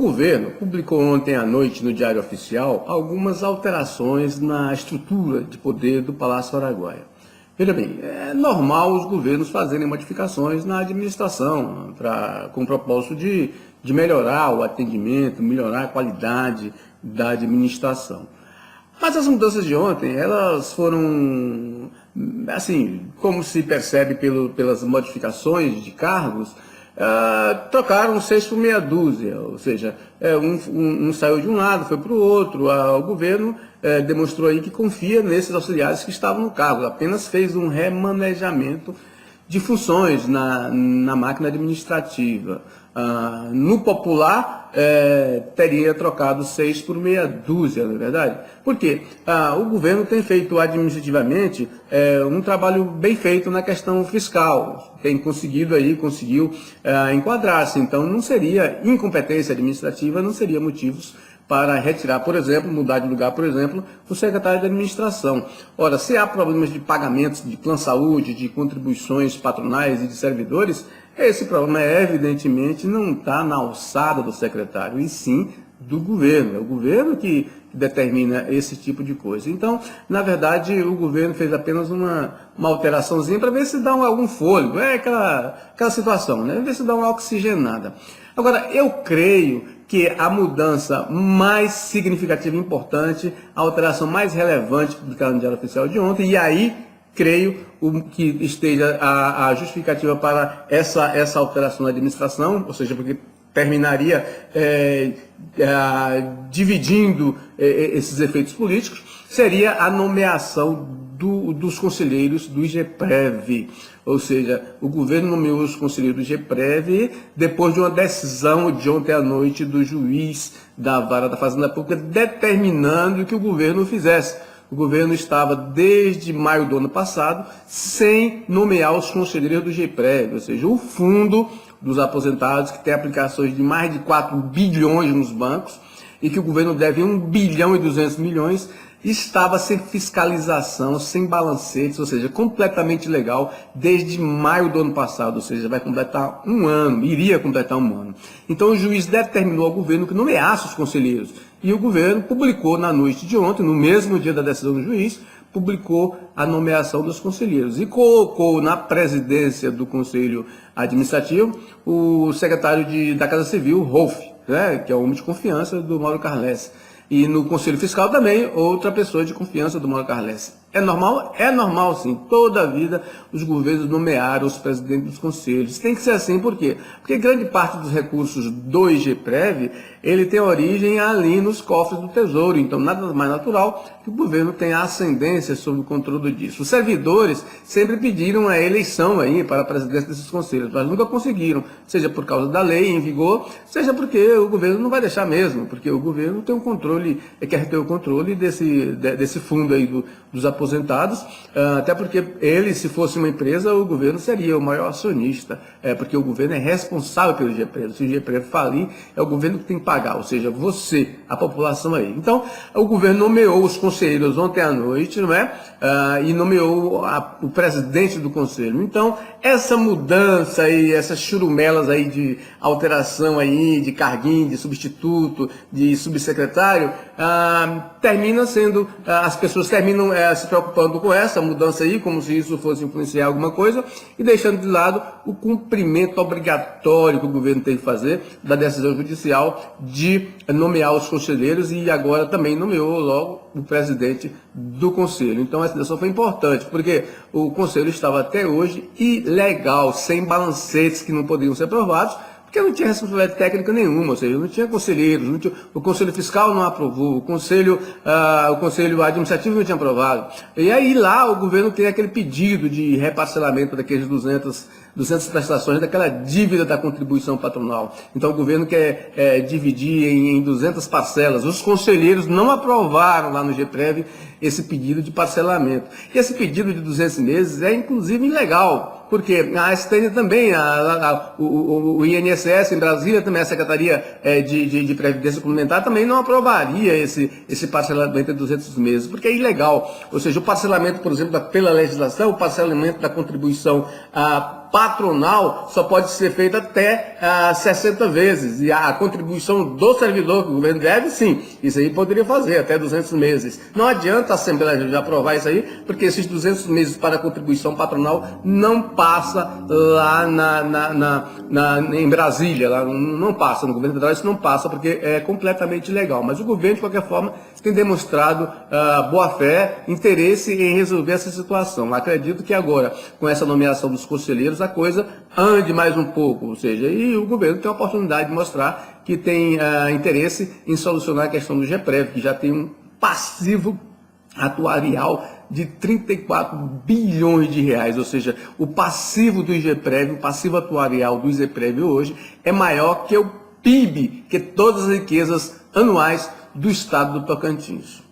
governo publicou ontem à noite no Diário Oficial algumas alterações na estrutura de poder do Palácio Araguaia. Veja bem, é normal os governos fazerem modificações na administração com o propósito de melhorar o atendimento, melhorar a qualidade da administração. Mas as mudanças de ontem, elas foram, assim, como se percebe pelas modificações de cargos, trocaram 6 por meia dúzia, ou seja, um saiu de um lado, foi para o outro. O governo demonstrou aí que confia nesses auxiliares que estavam no cargo, apenas fez um remanejamento de funções na máquina administrativa. No popular, teria trocado 6 por meia dúzia, não é verdade? Por quê? O governo tem feito administrativamente um trabalho bem feito na questão fiscal, tem conseguiu enquadrar-se, então não seria incompetência administrativa, não seria motivos para retirar, por exemplo, mudar de lugar, por exemplo, o secretário de administração. Ora, se há problemas de pagamentos de plano-saúde, de contribuições patronais e de servidores, esse problema, evidentemente, não está na alçada do secretário, e sim do governo. É o governo que determina esse tipo de coisa. Então, na verdade, o governo fez apenas uma alteraçãozinha para ver se dá algum fôlego. É aquela situação, né? Ver se dá uma oxigenada. Agora, eu creio que a mudança mais significativa e importante, a alteração mais relevante publicada no Diário Oficial de ontem, e aí creio que esteja a justificativa para essa alteração na administração, ou seja, porque terminaria dividindo esses efeitos políticos, seria a nomeação dos conselheiros do IGPREV. Ou seja, o governo nomeou os conselheiros do IGPREV depois de uma decisão de ontem à noite do juiz da Vara da Fazenda Pública determinando que o governo fizesse. O governo estava, desde maio do ano passado, sem nomear os conselheiros do IGPREV, ou seja, o fundo dos aposentados, que tem aplicações de mais de 4 bilhões nos bancos, e que o governo deve 1 bilhão e 200 milhões, estava sem fiscalização, sem balancetes, ou seja, completamente ilegal desde maio do ano passado, ou seja, vai completar um ano, iria completar um ano. Então o juiz determinou ao governo que nomeasse os conselheiros, e o governo publicou na noite de ontem, no mesmo dia da decisão do juiz, publicou a nomeação dos conselheiros e colocou na presidência do Conselho Administrativo o secretário da Casa Civil, Rolf, né, que é o homem de confiança do Mauro Carles. E no Conselho Fiscal também, outra pessoa de confiança do Mauro Carles. É normal? É normal, sim. Toda a vida os governos nomearam os presidentes dos conselhos. Tem que ser assim, por quê? Porque grande parte dos recursos do IGPREV, ele tem origem ali nos cofres do Tesouro. Então, nada mais natural que o governo tenha ascendência sobre o controle disso. Os servidores sempre pediram a eleição aí para a presidência desses conselhos, mas nunca conseguiram, seja por causa da lei em vigor, seja porque o governo não vai deixar mesmo, porque o governo tem um controle, quer ter o controle desse fundo aí dos aposentados, até porque ele, se fosse uma empresa, o governo seria o maior acionista, porque o governo é responsável pelo IGPREV. Se o IGPREV falir, é o governo que tem que pagar, ou seja, você, a população aí. Então, o governo nomeou os conselheiros ontem à noite, não é? E nomeou o presidente do conselho. Então, essa mudança aí, essas churumelas aí de alteração aí, de carguinho, de substituto, de subsecretário, termina sendo, as pessoas terminam se preocupando com essa mudança aí, como se isso fosse influenciar alguma coisa, e deixando de lado o cumprimento obrigatório que o governo tem que fazer da decisão judicial de nomear os conselheiros, e agora também nomeou logo o presidente do conselho. Então essa decisão foi importante, porque o conselho estava até hoje ilegal, sem balancetes que não poderiam ser aprovados, porque não tinha responsabilidade técnica nenhuma, ou seja, não tinha conselheiros, o Conselho Fiscal não aprovou, o Conselho Administrativo não tinha aprovado. E aí lá o governo tem aquele pedido de reparcelamento daqueles 200 prestações daquela dívida da contribuição patronal. Então o governo quer dividir em 200 parcelas. Os conselheiros não aprovaram lá no IGPREV esse pedido de parcelamento. E esse pedido de 200 meses é inclusive ilegal, porque a STN também, o INSS em Brasília, também a Secretaria de Previdência Complementar também não aprovaria esse parcelamento de 200 meses, porque é ilegal. Ou seja, o parcelamento, por exemplo, pela legislação, o parcelamento da contribuição patronal só pode ser feito até 60 vezes. E a contribuição do servidor que o governo deve, sim, isso aí poderia fazer até 200 meses. Não adianta a Assembleia já aprovar isso aí, porque esses 200 meses para a contribuição patronal não passa lá em Brasília, lá não passa, no governo federal isso não passa, porque é completamente ilegal. Mas o governo, de qualquer forma, tem demonstrado boa fé, interesse em resolver essa situação. Acredito que agora, com essa nomeação dos conselheiros, a coisa ande mais um pouco, ou seja, e o governo tem a oportunidade de mostrar que tem interesse em solucionar a questão do GEPREV, que já tem um passivo atuarial de 34 bilhões de reais, ou seja, o passivo do IGPREV, o passivo atuarial do IGPREV hoje é maior que o PIB, que todas as riquezas anuais do estado do Tocantins.